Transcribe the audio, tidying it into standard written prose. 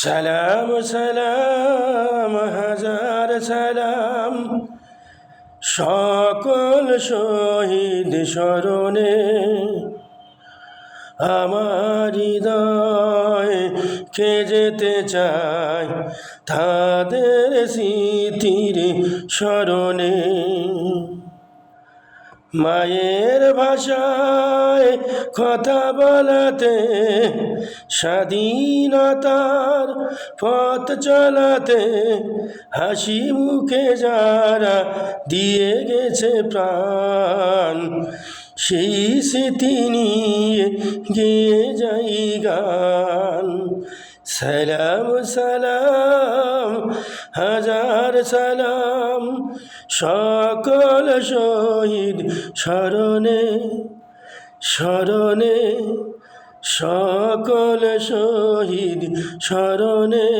সালাম সালাম হাজার সালাম সকল শহীদ স্মরণে আমার হৃদয় কে যেতে চায় তাদের স্মৃতির স্মরণে। মায়ের ভাষায় কথা বলাতে, স্বাধীনতার পথ চলাতে, হাসি মুখে যারা দিয়ে গেছে প্রাণ, সেই স্মৃতি নিয়ে গেয়ে যাই গান। সালাম সালাম হাজার সালাম সকল শহীদ স্মরণে স্মরণে, সকল শহীদ স্মরণে।